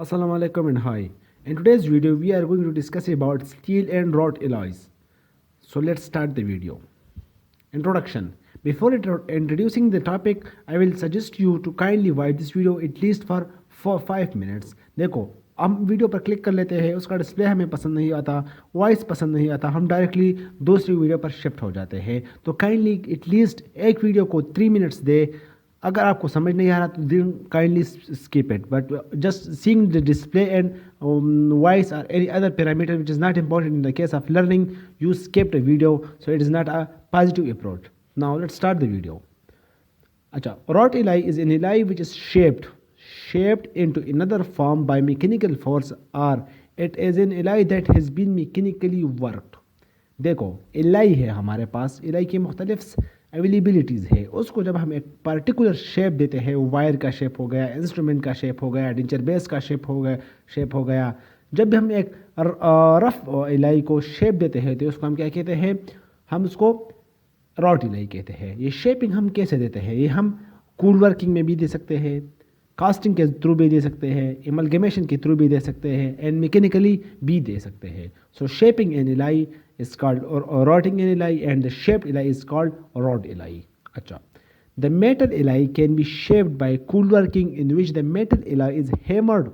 Assalamu alaikum and hi. In today's video, we are going to discuss about steel and wrought alloys. So let's start the video. Introduction. Before introducing the topic, I will suggest you to kindly watch this video at least for 5 minutes. देखो हम video पर click कर लेते हैं, उसका display हमें पसंद नहीं आता, वॉइस पसंद नहीं आता, हम डायरेक्टली दूसरी वीडियो पर शिफ्ट हो जाते हैं. तो काइंडली एटलीस्ट एक वीडियो को 3 मिनट्स दे. अगर आपको समझ नहीं आ रहा तो दिन kindly skip it, but just seeing the display and voice और any other parameter which is not important in the case of learning, you skip the video, so it is not a positive approach. Now let's start the video. अच्छा, wrought alloy is an alloy which is shaped into another form by mechanical force, or it is an alloy that has been mechanically worked. देखो ally है हमारे पास, ally की मुख्तलिफ availabilities है. उसको जब हम एक पर्टिकुलर शेप देते हैं, वायर का शेप हो गया, इंस्ट्रूमेंट का शेप हो गया, डेंचर बेस का शेप हो गया. जब भी हम एक रफ एलाई को शेप देते हैं तो उसको हम क्या कहते हैं? हम उसको रॉट एलाई कहते हैं. ये शेपिंग हम कैसे देते हैं? ये हम कूल वर्किंग में भी दे सकते हैं, कास्टिंग के थ्रू भी दे सकते हैं, एमलगेमेशन के थ्रू भी दे सकते हैं, एंड मैकेनिकली भी दे सकते हैं. So shaping an alloy is called or rotting alloy, and the shaped alloy is called wrought alloy. Acha. The metal alloy can be shaped by cool working, in which the metal alloy is hammered,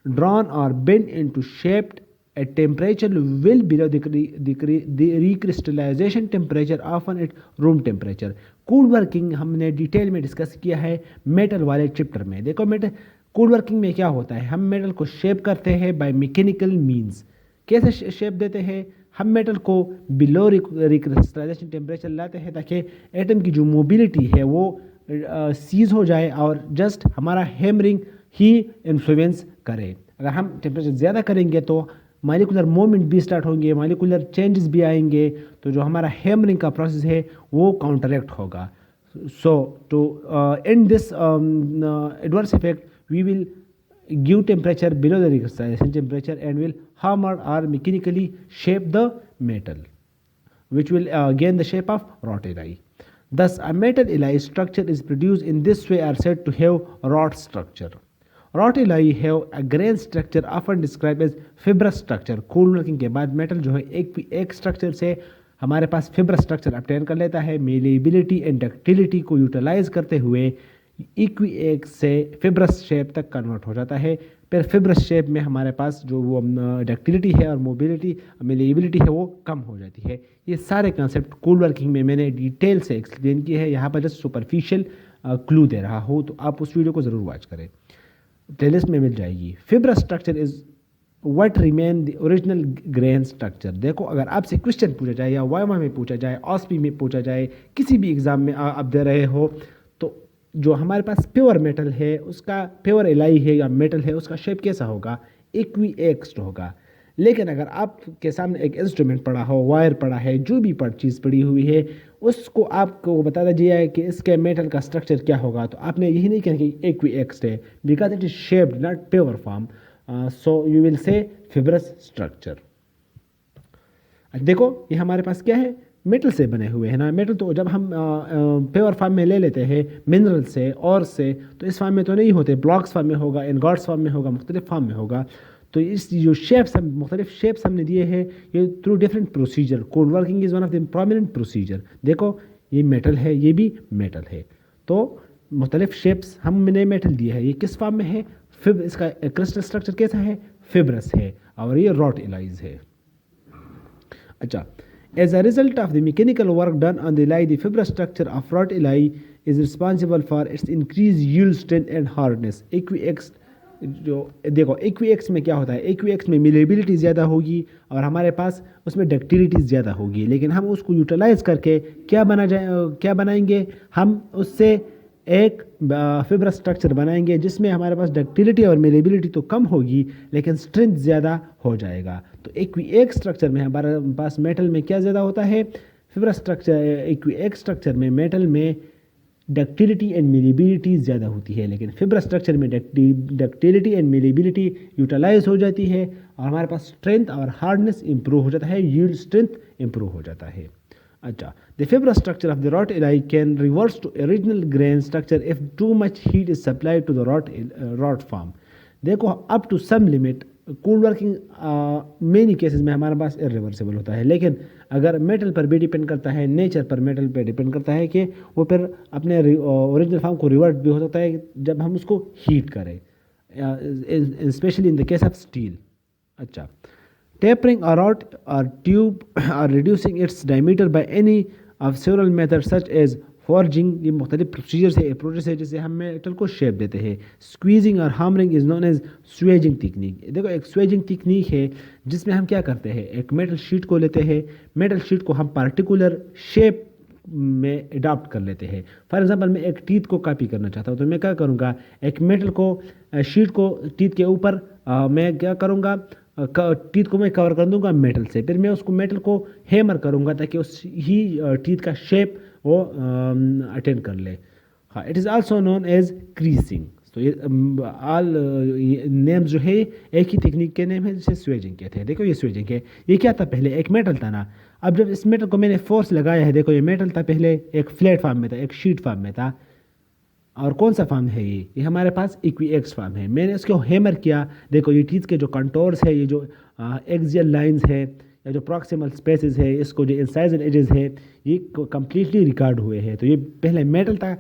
drawn or bent into shape at temperature well below the recrystallization temperature, often at room temperature. Cool working हमने detail में discuss किया है metal वाले chapter में. देखो metal cool working में क्या होता है, हम मेटल को शेप करते हैं बाय मैकेनिकल मीन्स. कैसे शेप देते हैं? हम मेटल को बिलो रिक्रिस्टलाइजेशन टेम्परेचर लाते हैं ताकि एटम की जो मोबिलिटी है वो सीज हो जाए और जस्ट हमारा हैमरिंग ही इन्फ्लुएंस करे. अगर हम टेम्परेचर ज़्यादा करेंगे तो मालिकुलर मूवमेंट भी स्टार्ट होंगे, मालिकुलर चेंजेस भी आएंगे, तो जो हमारा हैमरिंग का प्रोसेस है वो काउंटरैक्ट होगा. So to end this adverse effect we will give temperature below the recrystallization temperature and will hammer or mechanically shape the metal, which will gain the shape of wrought alloy. Thus, a metal alloy structure is produced in this way are said to have wrought structure. Wrought alloy have a grain structure often described as fibrous structure. cool working के बाद metal जो है एक structure से हमारे पास fibrous structure obtain कर लेता है. मेलेबिलिटी एंड डक्टिलिटी को यूटिलाइज करते हुए इक्विएक्स से फिब्रस शेप तक कन्वर्ट हो जाता है. फिर फिब्रस शेप में हमारे पास जो वो डक्टिलिटी है और मोबिलिटी मेलेबिलिटी है वो कम हो जाती है. ये सारे कंसेप्ट कूल वर्किंग में मैंने डिटेल से एक्सप्लेन किए हैं. यहाँ पर जस्ट सुपरफिशियल क्लू दे रहा हूँ, तो आप उस वीडियो को ज़रूर वॉच करें, प्लेलिस्ट में मिल जाएगी. Fibrous structure is what remain the original grain structure. देखो अगर आपसे क्वेश्चन पूछा जाए या वाइवा में पूछा जाए, ऑस्पी में पूछा जाए, किसी भी एग्ज़ाम में आप दे रहे हो, तो जो हमारे पास प्योर मेटल है उसका प्योर एलाई है या मेटल है उसका शेप कैसा होगा? इक्विएक्स्ड होगा. लेकिन अगर आपके सामने एक इंस्ट्रूमेंट पड़ा हो, वायर पड़ा है, जो भी चीज़ पड़ी हुई है, उसको आपको बता दीजिए कि इसके मेटल का स्ट्रक्चर क्या होगा, तो आपने यही नहीं कहना कि इक्विएक्स्ड है, because it is shaped not pure form. So you will say fibrous structure. देखो ये हमारे पास क्या है? मेटल से बने हुए हैं ना. मेटल तो जब हम प्योर फॉर्म में ले लेते हैं मिनरल से और से, तो इस फॉर्म में तो नहीं होते, ब्लॉक्स फॉर्म में होगा, इनगॉट्स फॉर्म में होगा, मुख्तलिफ फॉर्म में होगा. तो इस जो शेप्स हम मुख्तलिफ शेप्स हमने दिए हैं ये through different procedure. Code working is one of the prominent procedure. देखो ये मेटल है, ये भी मेटल है, तो मुख्तलिफ शेप्स हमने मेटल दिए है. ये किस फॉर्म में है? इसका क्रिस्टल स्ट्रक्चर कैसा है? फिब्रस है, और ये रॉट एलाइज है. अच्छा, as a result of the mechanical work done on the alloy, the fibrous structure of wrought alloy is responsible for its increased yield strength and hardness. इक्विएक्स जो देखो इक्विएक्स में क्या होता है? इक्विएक्स में मिलेबिलिटी ज़्यादा होगी और हमारे पास उसमें डक्टिलिटी ज़्यादा होगी. लेकिन हम उसको यूटिलाइज करके क्या बनाएंगे? हम उससे एक फिब्रस स्ट्रक्चर बनाएंगे जिसमें हमारे पास डक्टिलिटी और मेलेबिलिटी तो कम होगी लेकिन स्ट्रेंथ ज़्यादा हो जाएगा. तो इक्विएक्स स्ट्रक्चर में हमारे पास मेटल में क्या ज़्यादा होता है? Fibrous structure. इक्विएक्स स्ट्रक्चर में मेटल में डक्टिलिटी एंड मेलेबिलिटी ज़्यादा होती है, लेकिन फिब्रस स्ट्रक्चर में डक्टिलिटी एंड मेलेबिलिटी यूटिलाइज हो जाती है और हमारे पास स्ट्रेंथ और हार्डनेस इंप्रूव हो जाता है, यील्ड स्ट्रेंथ इंप्रूव हो जाता है. अच्छा, the fibrous structure of the wrought alloy can reverse to original grain structure if too much heat is supplied to the wrought form. देखो up to some limit cold working many cases में हमारे पास irreversible होता है, लेकिन अगर metal पर भी depend करता है, नेचर पर मेटल पर डिपेंड करता है कि वो फिर अपने ओरिजिनल फॉर्म को रिवर्ट भी हो सकता है जब हम उसको हीट करें, specially in the case of steel. अच्छा, tapering a rod or tube or reducing its diameter by any of several methods such as forging, ये मुख्तलिफ प्रोसीजर है, प्रोसेस है जिससे हम मेटल को शेप देते हैं। स्क्वीजिंग और hammering is known as swaging technique. देखो एक स्वेजिंग टेक्निक है जिसमें हम क्या करते हैं, एक मेटल शीट को लेते हैं, मेटल शीट को हम पार्टिकुलर शेप में अडॉप्ट कर लेते हैं। फॉर एग्जांपल मैं एक टीथ को कॉपी करना चाहता हूँ तो मैं क्या करूँगा, एक मेटल को शीट को टीथ के ऊपर मैं क्या करूँगा, टीथ को मैं कवर कर दूंगा मेटल से, फिर मैं उसको मेटल को हैमर करूँगा ताकि उस ही टीथ का शेप वो अटेंड कर ले। हाँ, it is also known as creasing. तो ये ऑल नेम जो है एक ही टेक्निक के नेम है जिसे स्वेजिंग कहते हैं। देखो ये स्वेजिंग है, ये क्या था, पहले एक मेटल था ना, अब जब इस मेटल को मैंने फोर्स लगाया है, देखो ये मेटल था पहले एक फ्लैट फॉर्म में था, एक शीट फॉर्म में था, और कौन सा फॉर्म है ये हमारे पास इक्विएक्स फॉर्म है। मैंने इसको हैमर किया, देखो ये टीथ के जो कंटोर्स है, ये जो एक्सियल लाइंस है या जो प्रॉक्सिमल स्पेसेस है, इसको जो इंसाइजर एजेस है, ये कम्प्लीटली रिकॉर्ड हुए हैं। तो ये पहले मेटल था,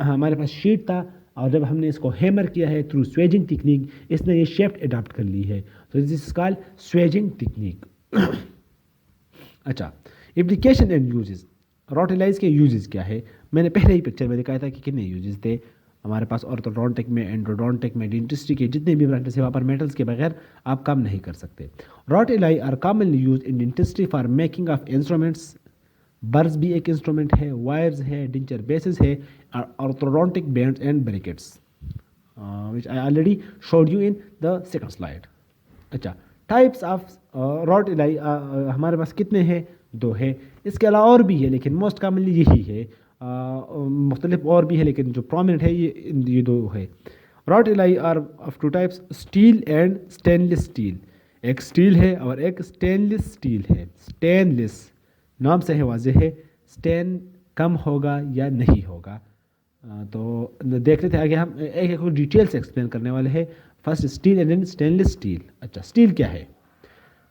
हमारे पास शीट था, और जब हमने इसको हैमर किया है थ्रू स्वेजिंग टेक्निक, इसने ये शेप अडॉप्ट कर ली है। तो this is called swaging technique. अच्छा, application and uses, wrought alloys के यूजेस क्या है, मैंने पहले ही पिक्चर में दिखाया था कि कितने यूजेस थे हमारे पास ऑर्थोडोंटिक में, एंडोडोंटिक में, डेंटिस्ट्री के जितने भी ब्रांचेस है वहाँ पर मेटल्स के बगैर आप काम नहीं कर सकते। Wrought alloy are commonly use in dentistry for making of instruments, burs भी एक इंस्ट्रूमेंट है, वायर्स है, डेंचर बेसिस है, orthodontic bands and brackets which I already showed you in the second slide. अच्छा, टाइप्स ऑफ रॉट एलाई हमारे पास कितने हैं, दो है, इसके अलावा और भी है लेकिन मोस्ट कॉमनली यही है। मुख्तलिफ और भी है लेकिन जो प्रोमिनेंट है ये दो है। Wrought alloy are of two types, steel and stainless steel. एक स्टील है और एक स्टेनलेस स्टील है। स्टेनलेस नाम से है वाज़ेह है, स्टेन कम होगा या नहीं होगा, तो देख लेते हैं आगे हम एक एक डिटेल से एक्सप्लेन करने वाले हैं। First steel and then stainless steel. अच्छा, स्टील क्या है,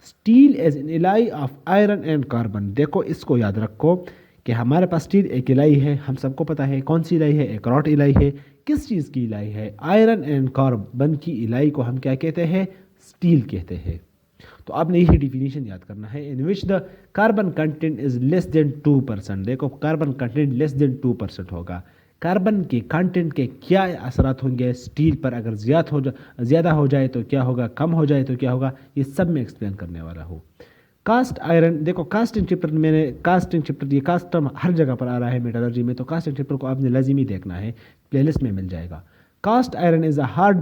steel as an alloy of iron and carbon. देखो इसको याद रखो कि हमारे पास स्टील एक इलाई है, हम सबको पता है कौन सी इलाई है, एक रॉट इलाई है। किस चीज़ की इलाई है, आयरन एंड कार्बन की इलाई को हम क्या कहते हैं, स्टील कहते हैं। तो आपने यही डिफिनीशन याद करना है, in which the carbon content is less than 2%। देखो कार्बन कंटेंट लेस देन 2% होगा। कार्बन के कंटेंट के क्या असरात होंगे स्टील पर, अगर ज़्यादा हो जाए तो क्या होगा, कम हो जाए तो क्या होगा, ये सब मैं एक्सप्लेन करने वाला हूँ। कास्ट आयरन, देखो कास्टिंग चैप्टर, मैंने कास्टिंग चैप्टर, ये कास्ट टर्म हर जगह पर आ रहा है मेटलर्जी में, तो कास्टिंग चैप्टर को आपने लाजिमी देखना है, प्लेलिस्ट में मिल जाएगा। Cast iron is a hard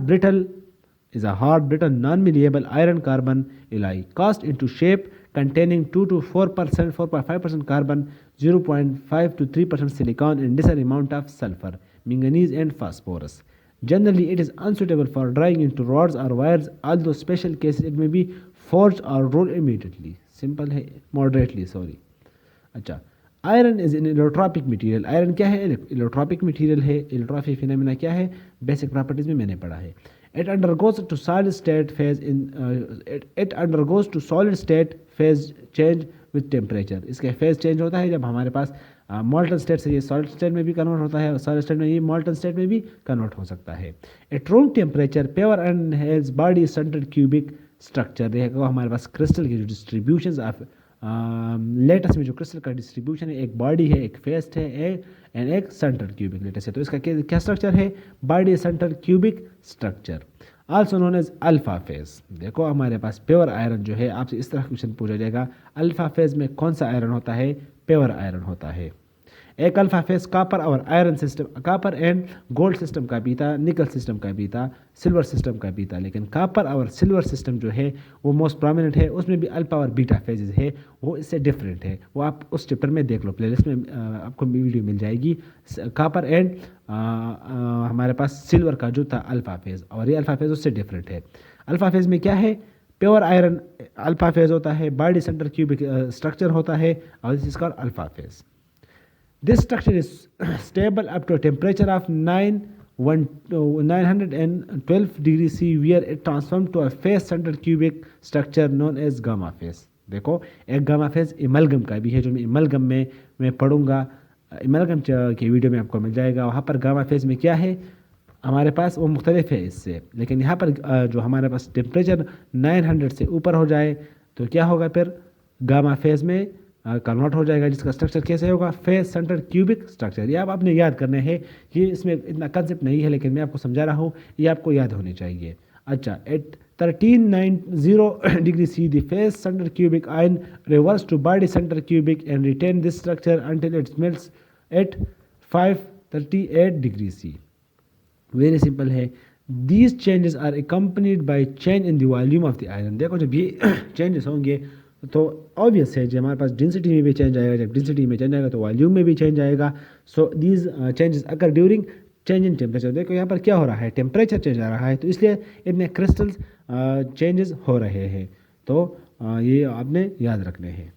brittle non malleable iron carbon alloy cast into shape containing 2 to 4%, 4.5% carbon, 0.5 to 3% silicon, and lesser amount of sulfur, manganese, and phosphorus. Generally, it is unsuitable for drying into rods or wires, although special cases it may be forged or rolled immediately. Simple है, moderately, sorry. अच्छा, iron is an allotropic material. Iron क्या है, इलेक्ट्रोपिक material है। इलेक्ट्रोपिक phenomena क्या है, basic properties में मैंने पढ़ा है। It undergoes to solid state phase it undergoes to solid state phase change with temperature. इसका फेज चेंज होता है जब हमारे पास मॉल्टन स्टेट से ये सॉलिड स्टेट में भी कन्वर्ट होता है और सॉलिड स्टेट में ये मॉल्टन स्टेट में भी कन्वर्ट हो सकता है। At room temperature pure and has body centred cubic structure. देखो हमारे पास क्रिस्टल की जो डिस्ट्रीब्यूशन ऑफ लेटस में जो क्रिस्टल का डिस्ट्रीब्यूशन है, एक बॉडी है, एक फेस्ट है, एंड एक सेंट्रल क्यूबिक लेटस है। तो इसका क्या स्ट्रक्चर है, body central cubic structure, also known as alpha phase. देखो हमारे पास प्योर आयरन जो है, आपसे इस तरह क्वेश्चन पूछा जाएगा, अल्फा फेज में कौन सा आयरन होता है, प्योर आयरन होता है। एक अल्फा फेज कॉपर और iron system, copper and gold system का भी था, निकल सिस्टम का भी था, सिल्वर सिस्टम का भी था, लेकिन कॉपर और सिल्वर सिस्टम जो है वो मोस्ट प्रोमिनेंट है, उसमें भी अल्फा और बीटा फेजेस है, वो इससे डिफरेंट है। वो आप उस चैप्टर में देख लो, प्लेलिस्ट में आपको वीडियो मिल जाएगी। कॉपर एंड हमारे पास सिल्वर का जो था अल्फा फेज, और ये अल्फा फेज उससे डिफरेंट है। अल्फा फेज में क्या है, प्योर आयरन अल्फा फेज होता है, बॉडी सेंटर क्यूबिक स्ट्रक्चर होता है, और this is called alpha phase. This structure is stable up to a temperature of 9 912 degree C where it transformed to a face centered cubic structure known as gamma phase. देखो एक gamma phase इमलगम का भी है जो इमलगम में मैं पढ़ूंगा, इमलगम की वीडियो में आपको मिल जाएगा। वहाँ पर गामा फेज में क्या है हमारे पास वो मुख्तलिफ है इससे, लेकिन यहाँ पर जो हमारे पास टेम्परेचर 900 से ऊपर हो जाए तो क्या होगा, फिर गामा फेज में कन्वर्ट हो जाएगा, जिसका स्ट्रक्चर कैसे होगा, फेस सेंटर क्यूबिक स्ट्रक्चर। ये आप आपने याद करने हैं, ये इसमें इतना कंसेप्ट नहीं है लेकिन मैं आपको समझा रहा हूँ, ये आपको याद होनी चाहिए। अच्छा, eight 1390 degree C the face center cubic ion reverse to body center cubic and retain this structure until it melts at 538 degree C. Very simple है। These changes are accompanied by change in the volume of the iron। देखो जब ये changes होंगे तो obvious है जब हमारे पास density में भी चेंज आएगा, जब डेंसिटी में चेंज आएगा तो वॉल्यूम में भी चेंज आएगा। सो दीज चेंजेस अगर ड्यूरिंग चेंज इन टेम्परेचर, देखो यहाँ पर क्या हो रहा है, टेम्परेचर चेंज आ रहा है तो इसलिए इनमें क्रिस्टल्स चेंजेस हो रहे हैं, तो ये आपने याद रखने हैं।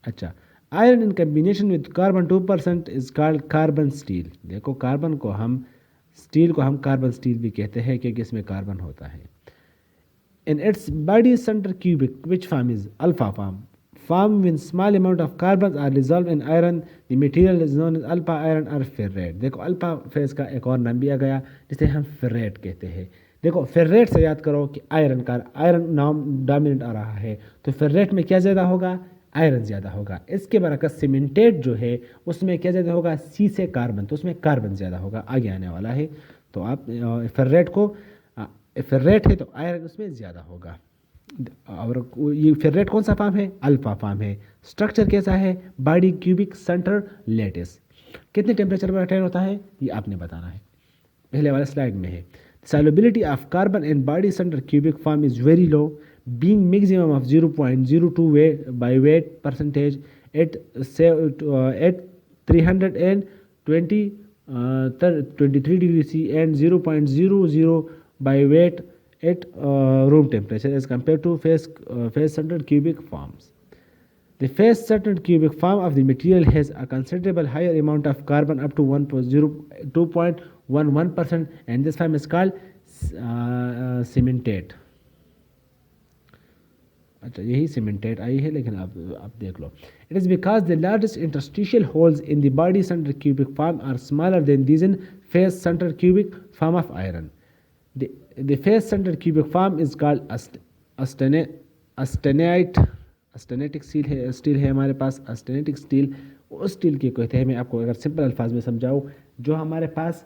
अच्छा, iron in combination with carbon 2% is called carbon steel. देखो कार्बन को हम, स्टील को हम कार्बन स्टील भी कहते हैं क्योंकि इसमें कार्बन होता है। In its body centre cubic which form is alpha form when small amount of carbons are dissolved in iron the material is known as alpha iron or ferrate। देखो alpha phase का एक और नाम भी आ गया जिसे हम फेरेट कहते हैं। देखो फेरेट से याद करो कि आयरन नाम डोमिनेंट आ रहा है तो फेरेट में क्या ज़्यादा होगा, आयरन ज़्यादा होगा। इसके बरकस सीमेंटेट जो है उसमें क्या ज़्यादा होगा, सी से कार्बन, तो उसमें कार्बन ज़्यादा होगा, आगे आने वाला है। तो आप फेरेट को फेरेट है तो आयरन उसमें ज़्यादा होगा। और ये फेरेट कौन सा फॉर्म है, अल्फा फॉर्म है। स्ट्रक्चर कैसा है, बॉडी क्यूबिक सेंटर लेटिस। कितने टेम्परेचर पर अटेन होता है ये आपने बताना है, पहले वाले स्लाइड में है। Solubility of carbon in body centre cubic form is very low being maximum of 0.02 weight by weight percentage at 323 degree C and 0.00 by weight at room temperature as compared to face-centered cubic forms. The face-centered cubic form of the material has a considerable higher amount of carbon up to 2.11% and this form is called cementate। अच्छा, यही cemented आई है लेकिन आप देख लो। It is because the largest interstitial holes in the body centre cubic form are smaller than these in face centre cubic form of iron. The face centre cubic form is called austenitic steel है हमारे पास। अस्टेनेटिक steel उस steel की कहते हैं, मैं आपको अगर simple अल्फाज में समझाऊँ, जो हमारे पास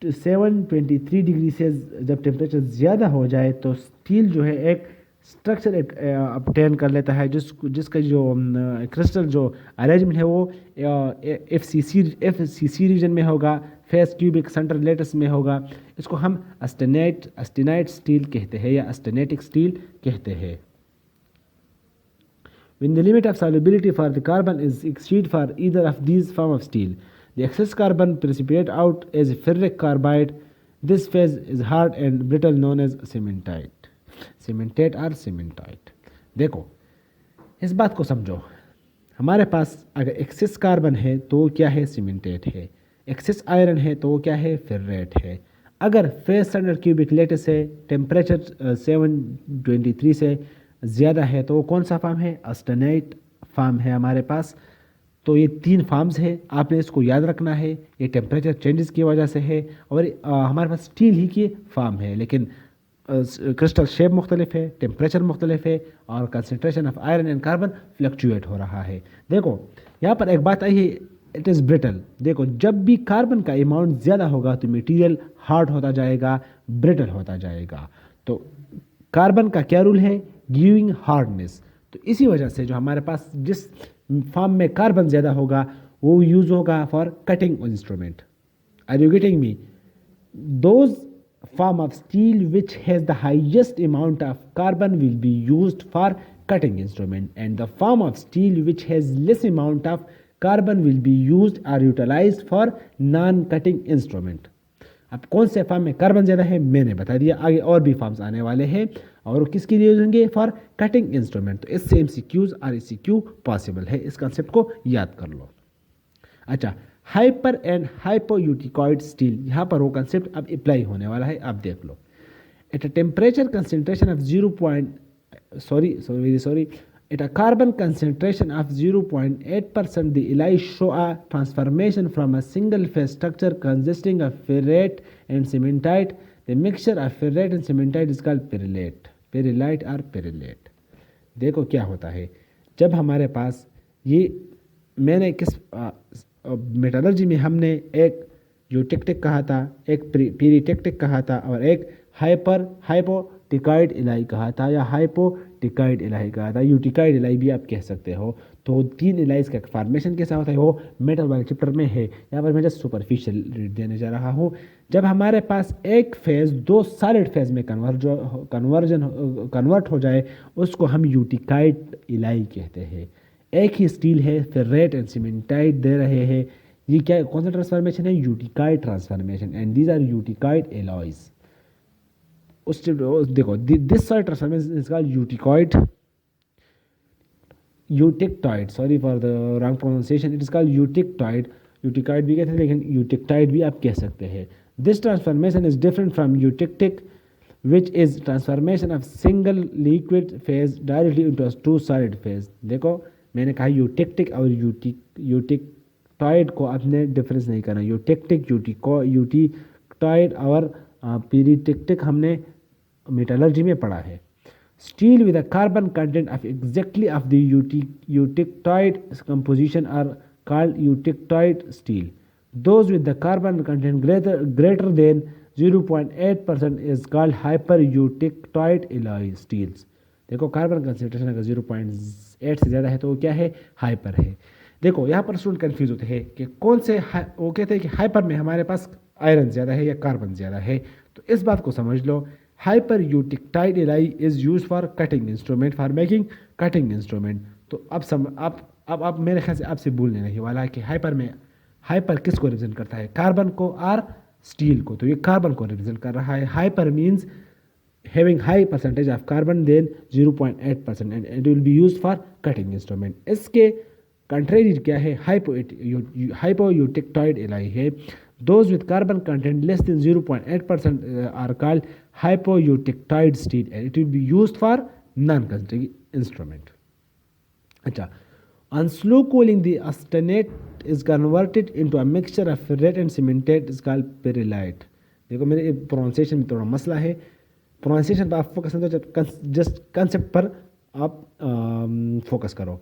723 डिग्री से जब टेम्परेचर ज़्यादा हो जाए तो स्टील जो है एक स्ट्रक्चर अपटेन कर लेता है जिसका जो क्रिस्टल जो अरेंजमेंट है वो एफसीसी रीजन में होगा, फेस क्यूबिक सेंटर लेटिस में होगा। इसको हम अस्टेनाइट स्टील कहते हैं या अस्टेनेटिक स्टील कहते हैं। When the limit of solubility for the carbon is exceed for either of these form of steel, the excess carbon precipitate out as ferric carbide. This phase is hard and brittle known as cementite। Cemented और cementite. देखो इस बात को समझो, हमारे पास अगर access carbon है तो क्या है, सीमेंटेट है। एक्सेस आयरन है तो क्या है, फेरेट है। अगर फेस सेंटर क्यूबिक लेटिस है, टेम्परेचर 723 से ज़्यादा है तो कौन सा फॉर्म है, अस्टेनाइट फॉर्म है हमारे पास। तो ये तीन फॉर्म्स है, आपने इसको याद रखना है। ये टेम्परेचर चेंजेस की वजह से है और हमारे पास स्टील ही की फॉर्म है, लेकिन क्रिस्टल शेप मुख्तलिफ है, टेम्परेचर मुख्तलिफ है और concentration of iron and carbon fluctuate हो रहा है। देखो यहाँ पर एक बात आई है, इट इज़ ब्रिटल। देखो जब भी कार्बन का अमाउंट ज़्यादा होगा तो मटेरियल हार्ड होता जाएगा, ब्रिटल होता जाएगा। तो कार्बन का क्या रूल है, गिविंग हार्डनेस। तो इसी वजह से जो हमारे पास जिस फॉर्म में कार्बन ज़्यादा होगा वो यूज़ होगा for cutting instrument. Are you getting me? Those form of steel which has the highest amount of carbon will be used for cutting instrument and the form of steel which has less amount of carbon will be used or utilized for non cutting instrument। अब कौन से form में carbon ज़्यादा है मैंने बता दिया, आगे और भी फॉर्म्स आने वाले हैं और किसके लिए यूज होंगे, फॉर कटिंग इंस्ट्रूमेंट। तो इससे MCQs और ECQ पॉसिबल है, इस कंसेप्ट को याद कर लो। अच्छा, हाइपर एंड हाइपोयूटिकॉइड स्टील, यहाँ पर वो कंसेप्ट अब अप्लाई होने वाला है, आप देख लो। At a temperature concentration of 0. At a carbon concentration of 0.8%, the alloys show a transformation from a single phase structure consisting of ferrite and cementite. The mixture of ferrite and cementite is called perlite or perlite. देखो क्या होता है जब हमारे पास ये, मैंने किस metallurgy में हमने एक यूटेक्टिक कहा था, एक पीरिटेक्टिक कहा था और एक हाइपोटिकॉइड इलाई कहा था, या हाइपोटिकॉइड इलाई कहा था, यूटिकॉइड इलाई भी आप कह सकते हो। तो 3 इलाइज का फॉर्मेशन कैसा होता है वो मेटल वाले चैप्टर में है, यहाँ पर मैं जस्ट सुपरफिशियल रीड देने जा रहा हूँ। जब हमारे पास एक फेज 2 सॉलिड फेज में कन्वर्ट हो जाए उसको हम यूटिकॉइड इलाई कहते हैं। एक ही स्टील है, फेरेट एंड सीमेंटाइट दे रहे हैं, ये क्या कौन सा ट्रांसफॉर्मेशन है, eutectoid transformation, and these are eutectoid alloys. उस देखो this sorry transformation is called eutectoid, sorry for the wrong pronunciation, it is called eutectoid भी कहते हैं लेकिन यूटिक्टाइड भी आप कह सकते हैं। This transformation is different from eutectic which is transformation of single liquid phase directly into a 2 solid phase। देखो मैंने कहा यूटिक्टिक और यूटिक्टॉइड को आपने डिफरेंस नहीं करना। यूटिक्टॉइड और पीरिटेक्टिक हमने मेटलर्जी में पढ़ा है। Steel with a carbon content of exactly of the eutectoid composition are called eutectoid steel. Those with the carbon content greater than 0.8% is called hypereutectoid alloy steels। देखो कार्बन कंसेंट्रेशन अगर 0.8 से ज़्यादा है तो वो क्या है, हाइपर है। देखो यहाँ पर स्टूडेंट कंफ्यूज होते हैं कि कौन से वो कहते हैं कि हाइपर में हमारे पास आयरन ज़्यादा है या कार्बन ज़्यादा है। तो इस बात को समझ लो, hypereutectoid alloy is used for cutting instrument, for making cutting instrument। तो अब मेरे ख्याल से आपसे भूलने नहीं वाला है कि हाइपर किसको रिप्रेजेंट करता है, कार्बन को और स्टील को। तो ये कार्बन को रिप्रेजेंट कर रहा है। Hyper means having high percentage of carbon than 0.8% and it will be used for cutting instrument. इसके कंट्रेरी क्या है, हाइपोयूटेक्टॉइड एलाई है। Those with carbon content less than 0.8% are called hypoeutectoid steel and it will be used for non cutting instrument. अच्छा, on slow cooling the austenite is converted into a mixture of ferrite and cementate is called perlite। देखो मेरे pronunciation में थोड़ा मसला है, pronunciation पर आप focus नहीं करो, जस्ट कंसेप्ट पर आप फोकस करो।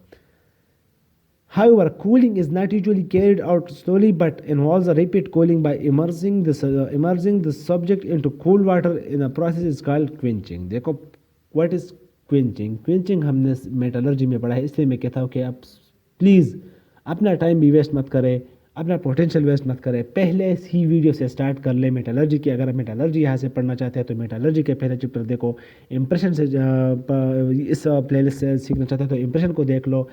However, cooling is not usually carried out slowly but involves a repeat cooling by immersing the subject into cool water in a process is called quenching। देखो what is quenching हमने metallurgy में पढ़ा है, इसलिए मैं कहता हूँ कि आप प्लीज़ अपना टाइम भी वेस्ट मत करें, अपना पोटेंशियल वेस्ट मत करें, पहले ही वीडियो से स्टार्ट कर ले मेटलर्जी की। अगर आप मेटलर्जी यहाँ से पढ़ना चाहते हैं तो मेटलर्जी के पहले चैप्टर देखो, इम्प्रेशन से इस प्लेलिस्ट से सीखना चाहते हैं तो इम्प्रेशन को देख लो,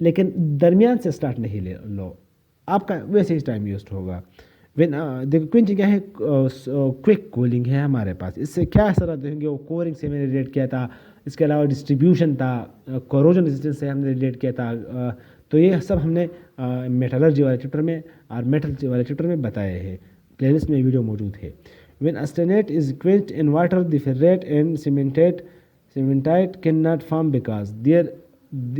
लेकिन दरमियान से स्टार्ट नहीं लो, आपका वैसे ही टाइम वेस्ट होगा। देखो क्विंचिंग क्या है, क्विक कूलिंग है हमारे पास। इससे क्या असर देंगे, वो कोरिंग से मैंने रिलेट किया था, इसके अलावा डिस्ट्रीब्यूशन था, कोरोजन रेजिस्टेंस से हमने रिलेट किया था। तो ये सब हमने मेटलर्जी वाले चैप्टर में और मेटल वाले चैप्टर में बताए हैं, प्लेलिस्ट में वीडियो मौजूद है। When austenite is quenched in water the ferrite and cementite cannot form because there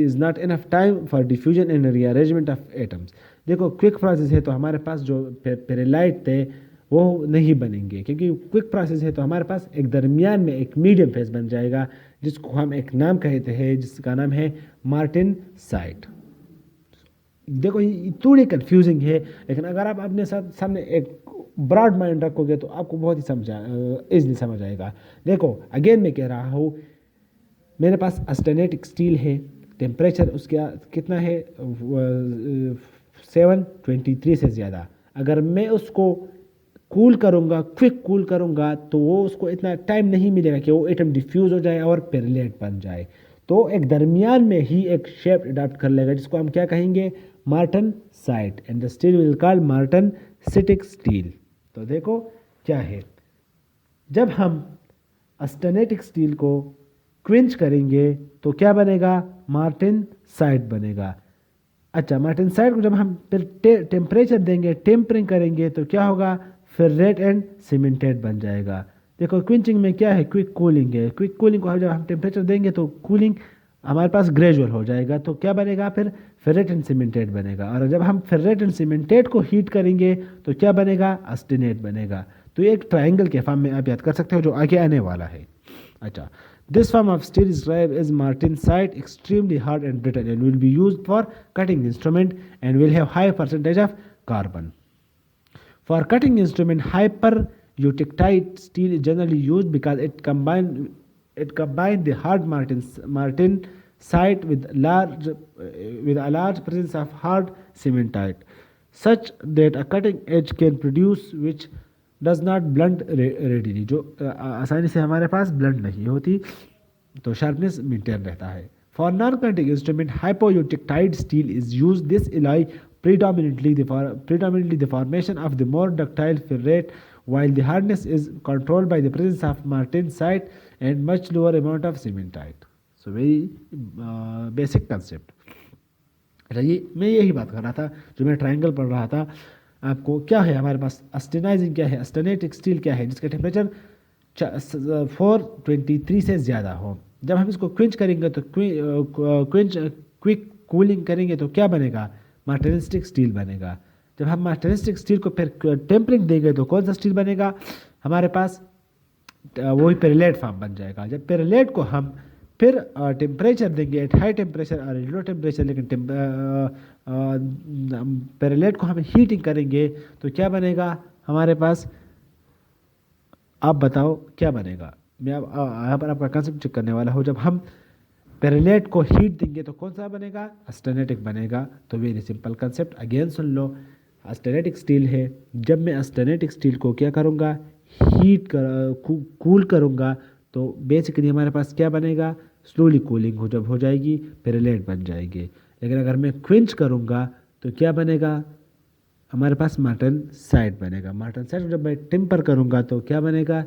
is not enough time for diffusion and rearrangement of atoms। देखो क्विक प्रोसेस है तो हमारे पास जो पेरिलाइट थे वो नहीं बनेंगे, क्योंकि क्विक प्रोसेस है तो हमारे पास एक दरमियान में एक मीडियम फेज बन जाएगा जिसको हम एक नाम कहते हैं, जिसका नाम है मार्टेनसाइट। देखो ये थोड़ी कंफ्यूजिंग है, लेकिन अगर आप अपने सामने एक ब्रॉड माइंड रखोगे तो आपको बहुत ही इजली समझ आएगा। देखो अगेन मैं कह रहा हूँ, मेरे पास ऑस्टेनेटिक स्टील है, टेम्परेचर उसका कितना है 723 से ज़्यादा। अगर मैं उसको कूल करूँगा, क्विक कूल करूँगा, तो वो उसको इतना टाइम नहीं मिलेगा कि वो एटम डिफ्यूज़ हो जाए और पेरिलेट बन जाए। तो एक दरमियान में ही एक शेप अडॉप्ट कर लेगा जिसको हम क्या कहेंगे, martensite, and the steel will call martensitic steel. तो देखो क्या है, जब हम ऑस्टेनेटिक स्टील को क्विंच करेंगे तो क्या बनेगा, मार्टेनसाइट बनेगा। अच्छा, मार्टेनसाइट को जब हम फिर टेम्परेचर देंगे, टेम्परिंग करेंगे तो क्या होगा, फिर रेड एंड सीमेंटेड बन जाएगा। देखो क्विंचिंग में क्या है, क्विक कूलिंग है। क्विक कूलिंग को जब हम टेम्परेचर देंगे तो कूलिंग हमारे पास ग्रेजुअल हो जाएगा, तो क्या बनेगा फिर फेरेट एंड सीमेंटेड बनेगा। और जब हम फेरेट एंड सीमेंटेड को हीट करेंगे तो क्या बनेगा, अस्टेनेट बनेगा। तो ये एक ट्राइंगल के फॉर्म में आप याद कर सकते हो जो आगे आने वाला है। अच्छा, this form of steel is described as martensite, extremely hard and brittle, and will be used for cutting instrument and will have high percentage of carbon. For cutting instrument, hyper-eutectite steel is generally used because it combine the hard martensite with a large presence of hard cementite, such that a cutting edge can produce which does not blunt readily, जो आसानी से हमारे पास blunt नहीं होती, तो sharpness maintain रहता है। For non cutting instrument hypoeutectoid steel is use this alloy predominantly the formation of the more ductile ferrite, while the hardness is controlled by the presence of martensite and much lower amount of cementite. So very basic concept. अच्छा, ये मैं यही बात कर रहा था जो मैं ट्रायंगल पढ़ रहा था आपको। क्या है हमारे पास, अस्टेनाइजिंग क्या है, अस्टेनेटिक स्टील क्या है, जिसका टेम्परेचर 423 से ज़्यादा हो। जब हम इसको क्विंच करेंगे तो क्विक कूलिंग करेंगे तो क्या बनेगा, मार्टेनिस्टिक स्टील बनेगा। जब हम मार्टेनिस्टिक स्टील को फिर टेम्परिंग देंगे तो कौन सा स्टील बनेगा हमारे पास, वही पेरिलेट फॉर्म बन जाएगा। जब पेरिलेट को हम फिर टेम्परेचर देंगे एट हाई टेम्परेचर और लो टेम्परेचर, लेकिन पेरिलेट को हम हीटिंग करेंगे तो क्या बनेगा हमारे पास, आप बताओ क्या बनेगा। मैं अब यहाँ पर आपका कंसेप्ट चेक करने वाला हूँ। जब हम पेरिलेट को हीट देंगे तो कौन सा बनेगा, अस्टेनेटिक बनेगा। तो वेरी सिंपल कंसेप्ट, अगेन सुन लो, अस्टेनेटिक स्टील है। जब मैं अस्टेनेटिक स्टील को क्या करूँगा, कूल करूँगा तो बेसिकली हमारे पास क्या बनेगा, स्लोली कूलिंग जब हो जाएगी पेरिलेट बन जाएगी। लेकिन अगर मैं क्विंच करूँगा तो क्या बनेगा हमारे पास, मार्टेनसाइट बनेगा। मार्टेनसाइट जब मैं टेम्पर करूँगा तो क्या बनेगा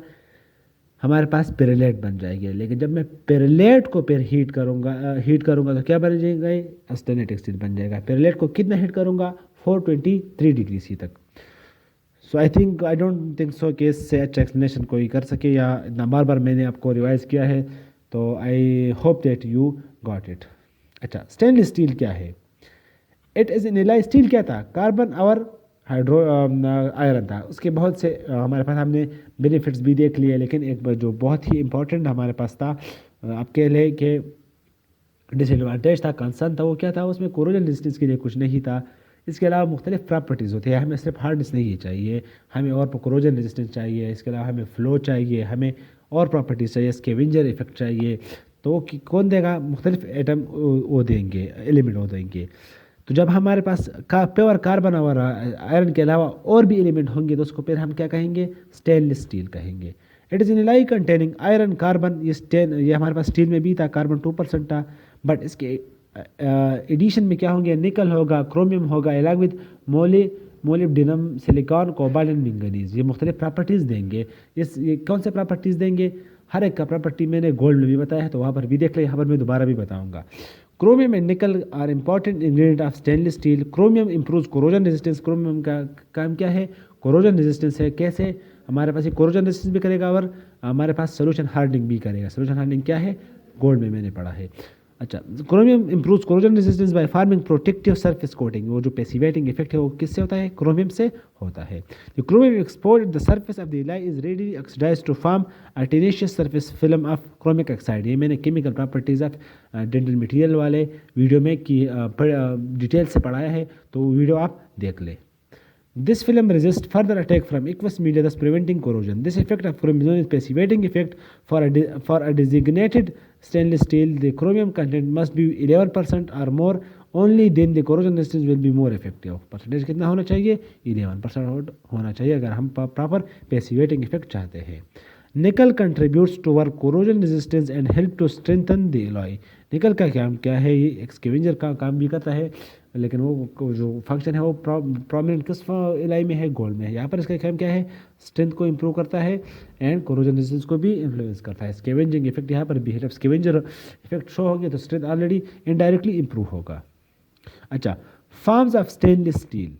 हमारे पास पेरिलेट बन जाएगी। लेकिन जब मैं पेरिलेट को फिर हीट करूँगा तो क्या बन जाएगा, अस्टेनेटिक स्टील बन जाएगा। पेरिलेट को कितना हीट करूँगा, 423 डिग्री सी तक। सो आई डोंट थिंक सो कि इससे अच्छा एक्सप्लेनेशन कोई कर सके, या इतना बार बार मैंने आपको रिवाइज किया है, तो I hope that you got it. अच्छा, स्टेनलेस स्टील क्या है, it is in alloy. Steel क्या था, कार्बन और हाइड्रो आयरन था। उसके बहुत से हमारे पास हमने बेनिफिट्स भी देख लिए, लेकिन एक जो बहुत ही इंपॉर्टेंट हमारे पास था आपके लिए कि डिसएडवांटेज था, कंसर्न था, वो क्या था, उसमें कोरोजन रेजिस्टेंस के लिए कुछ नहीं था। इसके अलावा मुख्तलिफ प्रॉपर्टीज़ होती है, हमें सिर्फ हार्डनेस नहीं चाहिए, हमें और कोरोजन रेजिस्टेंस चाहिए, इसके अलावा हमें फ्लो चाहिए, हमें और प्रॉपर्टीज़ चाहिए, स्कैवेंजर इफेक्ट चाहिए। तो वो कौन देगा, मुख्तलिफ एटम वो देंगे, एलिमेंट वो देंगे। तो जब हमारे पास प्योर कार्बन और आयरन के अलावा और भी एलिमेंट होंगे तो उसको फिर हम क्या कहेंगे, स्टेनलेस स्टील कहेंगे। It is in alloy containing iron carbon, ये हमारे पास स्टील में भी था, कार्बन 2% था, बट इसके एडिशन में क्या होंगे, निकल होगा, क्रोमियम होगा, along with molybdenum, silicon, cobalt and manganese. ये मुख्तलिफ प्रॉपर्टीज़ देंगे। ये कौन से प्रॉपर्टीज़ देंगे, हर एक का प्रॉपर्टी मैंने गोल्ड में भी बताया है, तो वहाँ पर भी देख ले, यहाँ पर मैं दोबारा भी बताऊँगा। Chromium and nickel are important ingredient of stainless steel. Chromium improves corrosion resistance. Chromium का काम क्या है, कोरोजन रेजिस्टेंस है। कैसे, हमारे पास ये कोरोजन रेजिस्टेंस भी करेगा और हमारे पास सोल्यूशन हार्डनिंग भी करेगा। सोल्यूशन हार्डनिंग क्या है, गोल्ड में मैंने पढ़ा है। अच्छा, chromium improves corrosion resistance by forming protective surface coating. वो जो पैसिवेटिंग इफेक्ट है वो किससे होता है, क्रोमियम से होता है। The chromium export the surface of the alloy is readily oxidise to form a tenacious surface film of chromic oxide. ये मैंने chemical properties of dental material वाले वीडियो में डिटेल से पढ़ाया है, तो वीडियो आप देख ले। This film resists further attack from aqueous media, thus preventing corrosion. This effect of chromium is passivating effect for a designated stainless steel. The chromium content must be 11% or more. Only then the corrosion resistance will be more effective. Percentage कितना होना चाहिए, 11% होना चाहिए अगर हम proper पैसिवेटिंग effect चाहते हैं। Nickel contributes toward corrosion resistance and help to strengthen the alloy. Nickel का काम क्या है, ये एक स्कैवेंजर का काम भी करता है, लेकिन वो जो फंक्शन है वो प्रोमिनेंट किस एलॉय में है, गोल्ड में है। यहाँ पर इसका काम क्या है, स्ट्रेंथ को इंप्रूव करता है एंड कोरोजन रेजिस्टेंस को भी इन्फ्लुएंस करता है। स्कैवेंजिंग इफेक्ट यहाँ पर भी है। स्कैवेंजर इफेक्ट शो होंगे तो स्ट्रेंथ ऑलरेडी इनडायरेक्टली इंप्रूव होगा। अच्छा, फॉर्म्स ऑफ स्टेनलेस स्टील,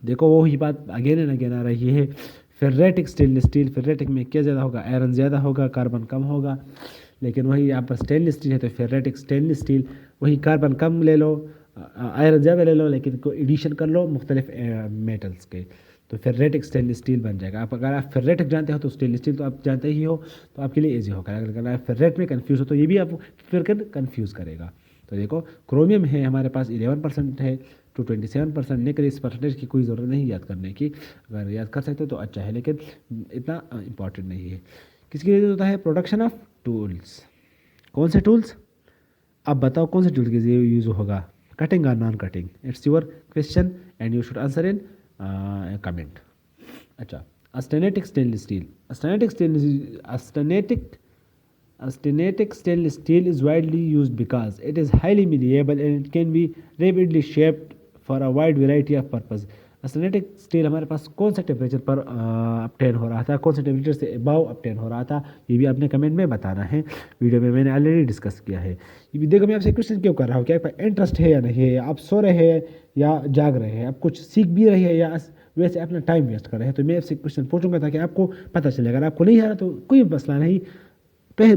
देखो वही बात अगेन एंड अगेन आ रही है। फेरेटिक स्टेनलेस स्टील, फेरेटिक में क्या ज़्यादा होगा, आयरन ज़्यादा होगा, कार्बन कम होगा। लेकिन वही यहाँ पर स्टेनलेस स्टील है तो फेरेटिक स्टेनलेस स्टील, वही कार्बन कम ले लो, आयरन ज़्यादा ले लो, लेकिन को एडिशन कर लो मुख्तलिफ मेटल्स के, तो फेरेटिक स्टेनलेस स्टील बन जाएगा। आप अगर आप फेरेटिक जानते हो तो स्टेनलेस स्टील तो आप जानते ही हो, तो आपके लिए ईजी होगा। अगर आप फेरेट में कन्फ्यूज़ हो तो ये भी आप फिर कन्फ्यूज़ करेगा। तो देखो क्रोमियम है हमारे पास 11% है टू 27% निकल, इस परसेंटेज की कोई ज़रूरत नहीं याद करने की, अगर याद कर सकते हो तो अच्छा है, लेकिन इतना इंपॉर्टेंट नहीं है। किसके लिए होता है, प्रोडक्शन ऑफ टूल्स। कौन से टूल्स, अब बताओ कौन से टूल के लिए यूज़ होगा, कटिंग और non cutting, it's your question and you should answer in comment. अच्छा, austenitic stainless steel, Austenitic stainless steel is widely used because it is highly malleable and it can be rapidly shaped for a wide variety of purpose. Austenitic steel हमारे पास कौन से temperature पर obtain हो रहा था, कौन से टेम्परेचर से अबाव अपटेन हो रहा था, ये भी आपने कमेंट में बताना है। वीडियो में मैंने ऑलरेडी डिस्कस किया है। ये भी देखो मैं आपसे क्वेश्चन क्यों कर रहा हूँ, क्या आपका इंटरेस्ट है या नहीं है, आप सो रहे हैं या जाग रहे हैं, आप कुछ सीख भी रहे हैं या वैसे अपना टाइम वेस्ट कर रहे हैं। तो मैं आपसे क्वेश्चन पूछूंगा ताकि आपको पता चले, अगर आपको नहीं आ रहा तो कोई मसला नहीं। ये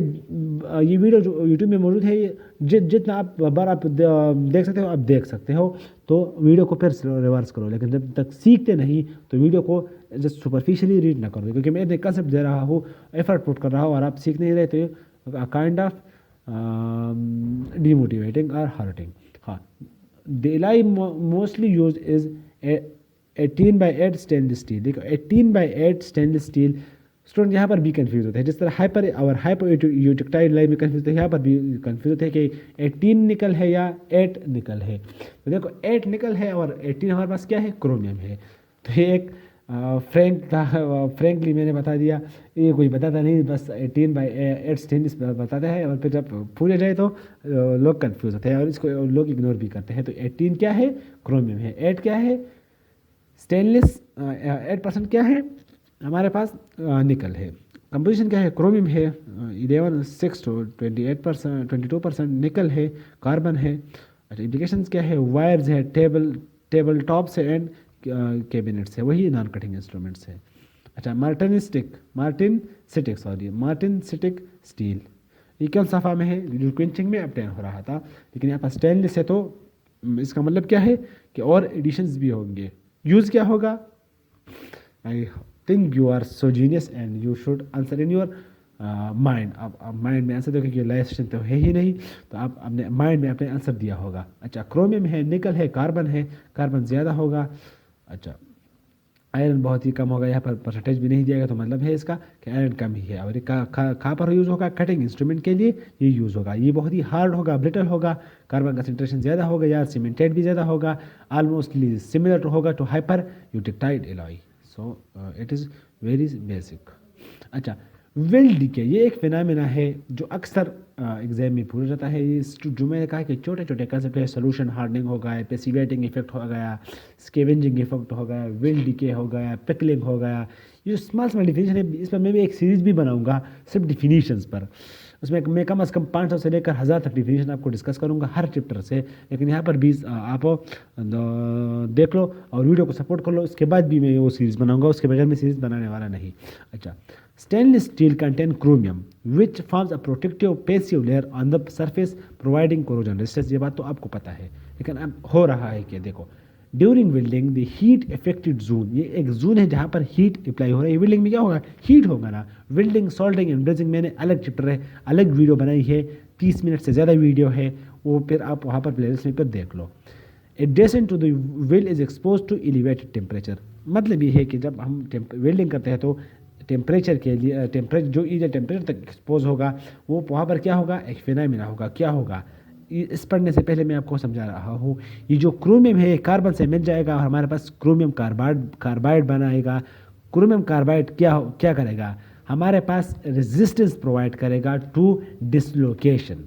वीडियो जो यूट्यूब में मौजूद है, ये जितना आप बार आप देख सकते हो आप देख सकते हो, तो वीडियो को फिर रिवर्स करो, लेकिन जब तक सीखते नहीं तो वीडियो को जस्ट सुपरफिशियली रीड ना करो, क्योंकि मैं एक कंसेप्ट दे रहा हूँ, एफर्ट पुट कर रहा हूँ और आप सीख नहीं रहे तो काइंड ऑफ डीमोटिवेटिंग और हर्टिंग। हाँ, the alloy mostly use is 18/8 stainless steel. देखो 18/8 स्टेनलेस स्टील, स्टूडेंट यहाँ पर भी कंफ्यूज होते हैं, जिस तरह हाइपर यूटिक्टाइल लाइन में कंफ्यूज होते हैं, यहाँ पर भी कंफ्यूज होते हैं कि 18 निकल है या 8 निकल है। तो देखो 8 निकल है और 18 हमारे पास क्या है, क्रोमियम है। तो ये एक फ्रेंकली मैंने बता दिया, ये कोई बताता नहीं, बस 18/8 स्टेनलेस बताता है, और फिर जब पूरे जाए तो लोग कंफ्यूज होते हैं और इसको लोग इग्नोर भी करते हैं। तो 18 क्या है, क्रोमियम है, 8 क्या है, स्टेनलेस, 8% क्या है हमारे पास, निकल है। कंपोजिशन क्या है, क्रोमियम है 11 to 22% निकल है, कार्बन है। अच्छा, इम्प्लीकेशंस क्या है, वायर्स है, टेबल टॉप्स है एंड कैबिनेट्स है, वही नॉन कटिंग इंस्ट्रूमेंट्स है। अच्छा, मार्टिनसिटिक स्टील, ये कौन सा फॉर्म है, जो क्विंचिंग में अपटेन हो रहा था, लेकिन यहाँ पर स्टेनलेस है, तो इसका मतलब क्या है कि और एडिशंस भी होंगे। यूज़ क्या होगा, I think you are so genius and you should answer in your mind. आप माइंड में आंसर दो, क्योंकि लाइव सेशन तो है ही नहीं, तो आप अपने माइंड में अपने आंसर दिया होगा। अच्छा, क्रोमियम है, निकल है, कार्बन ज़्यादा होगा। अच्छा, आयरन बहुत ही कम होगा, यहाँ पर परसेंटेज भी नहीं दिएगा, तो मतलब है इसका कि आयरन कम ही है। और ये कहाँ पर यूज़ होगा, कटिंग इंस्ट्रूमेंट के लिए ये यूज़ होगा। ये बहुत ही हार्ड होगा, ब्रिटल होगा, कार्बन कंसनट्रेशन ज़्यादा होगा, या सीमेंटेड भी ज़्यादा होगा, ऑलमोस्टली सिमिलर होगा to hyper eutectoid alloy. So it is very basic. अच्छा, विल डीके, ये एक फिनोमेना है जो अक्सर एग्जाम में पूछा जाता है। ये जो मैंने कहा कि छोटे छोटे कंसेप्ट है, सोल्यूशन हार्डनिंग हो गया, पेसिवेटिंग इफेक्ट हो गया, स्केवेंजिंग इफेक्ट हो गया, विल डीके हो गया, पिकलिंग हो गया, ये स्मॉल डिफिनीशन है। इस पर मैं भी एक सीरीज़ भी बनाऊंगा सिर्फ डिफिनीशंस पर, उसमें मैं कम से कम 500 से लेकर 1000 तक डिफिनीशन आपको डिस्कस करूंगा हर चैप्टर से। लेकिन यहाँ पर भी आप देख लो और वीडियो को सपोर्ट कर लो, उसके बाद भी मैं वो सीरीज़ बनाऊंगा, उसके बगैर मैं सीरीज़ बनाने वाला नहीं। अच्छा, stainless steel contain chromium which forms a protective passive layer on the surface providing corrosion resistance. ये बात तो आपको पता है, लेकिन अब हो रहा है कि देखो during welding the heat affected zone, ये एक जोन है जहाँ पर हीट अप्लाई हो रहा है। वेल्डिंग में क्या होगा, हीट होगा ना। वेल्डिंग, सोल्डरिंग एंड ब्रेजिंग मैंने अलग चैप्टर है, अलग वीडियो बनाई है, 30 मिनट से ज़्यादा वीडियो है, वो फिर आप वहाँ पर प्लेलिस्ट में कर देख लो। Adjacent to the weld is expose to elevated temperature, मतलब ये है कि जब हम वेल्डिंग करते हैं तो टेम्परेचर के लिए जो ये टेम्परेचर तक एक्सपोज होगा, वो वहाँ पर क्या होगा, एक फिनोमेना होगा। क्या होगा, इस पढ़ने से पहले मैं आपको समझा रहा हूँ। ये जो क्रोमियम है कार्बन से मिल जाएगा और हमारे पास क्रोमियम कार्बाइड बनाएगा। क्रोमियम कार्बाइड क्या करेगा, हमारे पास रेजिस्टेंस प्रोवाइड करेगा टू डिसलोकेशन।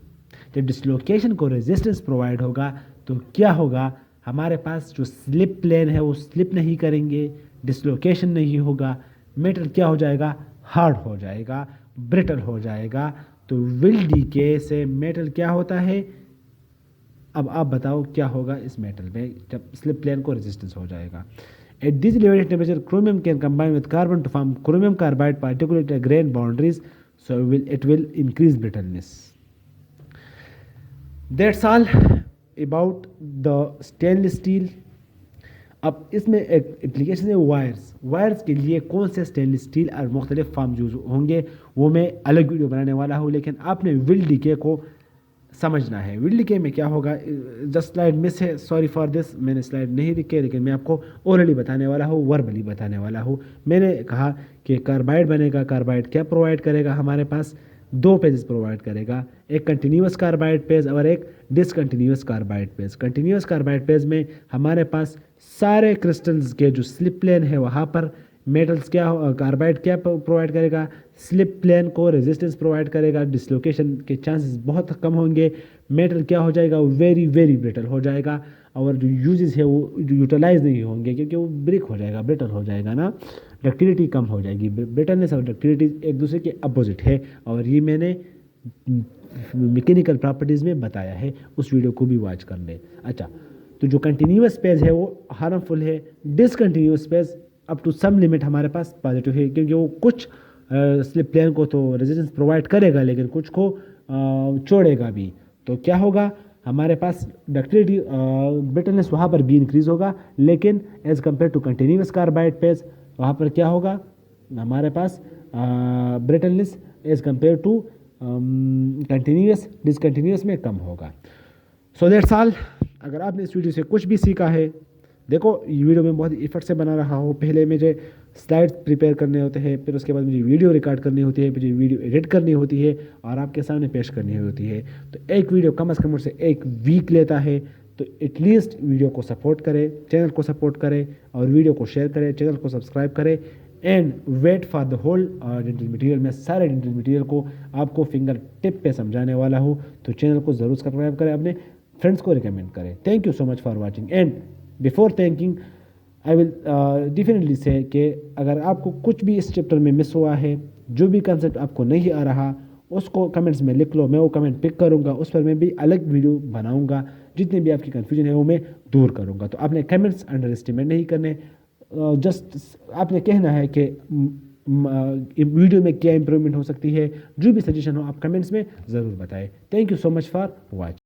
जब डिसलोकेशन को रेजिस्टेंस प्रोवाइड होगा तो क्या होगा, हमारे पास जो स्लिप प्लेन है वो स्लिप नहीं करेंगे, डिसलोकेशन नहीं होगा, मेटल क्या हो जाएगा, हार्ड हो जाएगा, ब्रिटल हो जाएगा। तो विल डीके से मेटल क्या होता है, अब आप बताओ क्या होगा इस मेटल में जब स्लिप प्लेन को रेजिस्टेंस हो जाएगा। At this elevated temperature chromium can combine with carbon to form chromium carbide particulate at grain boundaries, so it will increase brittleness. That's all about the stainless steel. अब इसमें एक application है wires के लिए कौन से स्टेनलेस स्टील और मुख्तलिफ फार्म यूज होंगे वो मैं अलग वीडियो बनाने वाला हूँ, लेकिन आपने विल डीके को समझना है। विल डीके में क्या होगा, जस्ट स्लाइड मिस है, सॉरी फॉर दिस, मैंने स्लाइड नहीं लिखे, लेकिन मैं आपको ओरली बताने वाला हूँ, वर्बली बताने वाला हूँ। मैंने कहा कि कार्बाइड बनेगा, कार्बाइड क्या प्रोवाइड करेगा, हमारे पास दो पेजेस प्रोवाइड करेगा, एक कंटिन्यूस कार्बाइड पेज और एक discontinuous carbide page. Continuous carbide page में हमारे पास सारे क्रिस्टल्स के जो स्लिप प्लेन है वहाँ पर मेटल्स क्या कार्बाइड क्या प्रोवाइड करेगा, स्लिप प्लेन को रेजिस्टेंस प्रोवाइड करेगा, डिसलोकेशन के चांसेस बहुत कम होंगे, मेटल क्या हो जाएगा, वेरी वेरी ब्रिटल हो जाएगा, और जो यूजेस है वो यूटिलाइज नहीं होंगे क्योंकि वो ब्रिक हो जाएगा, ब्रिटल हो जाएगा ना, डक्टिलिटी कम हो जाएगी। ब्रिटलनेस और डक्टिलिटी एक दूसरे के अपोजिट है, और ये मैंने मैकेनिकल प्रॉपर्टीज़ में बताया है, उस वीडियो को भी वॉच कर लें। अच्छा, तो जो कंटिन्यूस पेज है वो हार्मफुल है, discontinuous phase up to some limit हमारे पास पॉजिटिव है, क्योंकि वो कुछ स्लिप प्लेन को तो रेजिस्टेंस प्रोवाइड करेगा लेकिन कुछ को छोड़ेगा भी। तो क्या होगा, हमारे पास डक्टिलिटी ब्रिटलनेस वहाँ पर भी इंक्रीज होगा, लेकिन as compare to continuous carbide phase वहाँ पर क्या होगा, हमारे पास brittleness as compare to continuous discontinuous में कम होगा। So that's all. अगर आपने इस वीडियो से कुछ भी सीखा है, देखो ये वीडियो मैं बहुत इफर्ट से बना रहा हूँ, पहले मुझे स्लाइड्स प्रिपेयर करने होते हैं, फिर उसके बाद मुझे वीडियो रिकॉर्ड करनी होती है, मुझे वीडियो एडिट करनी होती है और आपके सामने पेश करनी होती है। तो एक वीडियो कम से कम मुझसे एक वीक लेता है, तो एटलीस्ट वीडियो को सपोर्ट करें, चैनल को सपोर्ट करें और वीडियो को शेयर करें, चैनल को सब्सक्राइब करें and wait for the whole dental material. मैं सारे डेंटल मटेरियल को आपको फिंगर टिप पे समझाने वाला हूँ, तो चैनल को ज़रूर सब्सक्राइब करें, अपने फ्रेंड्स को रिकमेंड करें। Thank you so much for watching and before thanking I will definitely से कि अगर आपको कुछ भी इस चैप्टर में मिस हुआ है, जो भी कंसेप्ट आपको नहीं आ रहा, उसको कमेंट्स में लिख लो, मैं वो कमेंट पिक करूँगा, उस पर मैं भी अलग वीडियो बनाऊँगा, जितने भी आपकी कन्फ्यूजन है वो मैं दूर करूँगा। तो आपने कमेंट्स अंडर एस्टिमेट नहीं करने, जस्ट आपने कहना है कि वीडियो में क्या इंप्रूवमेंट हो सकती है, जो भी सजेशन हो आप कमेंट्स में ज़रूर बताएं। Thank you so much for watching.